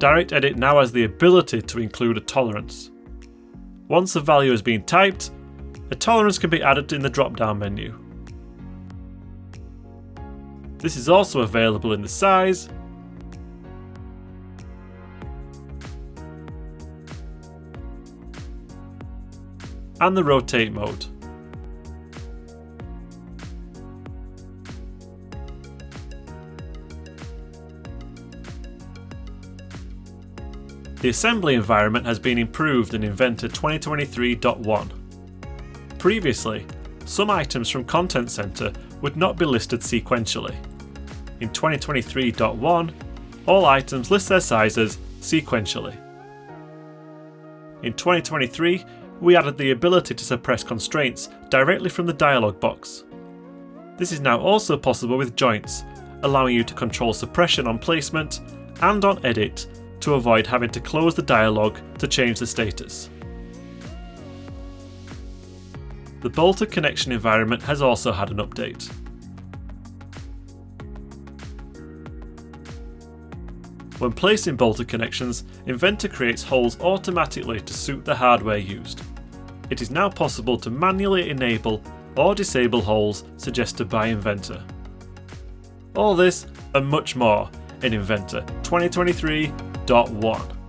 DirectEdit now has the ability to include a tolerance. Once a value has been typed, a tolerance can be added in the drop-down menu. This is also available in the size, and the rotate mode. The assembly environment has been improved in Inventor 2023.1. Previously, some items from Content Center would not be listed sequentially. In 2023.1, all items list their sizes sequentially. In 2023, we added the ability to suppress constraints directly from the dialog box. This is now also possible with joints, allowing you to control suppression on placement and on edit to avoid having to close the dialog to change the status. The bolted connection environment has also had an update. When placing bolted connections, Inventor creates holes automatically to suit the hardware used. It is now possible to manually enable or disable holes suggested by Inventor. All this and much more in Inventor 2023.1.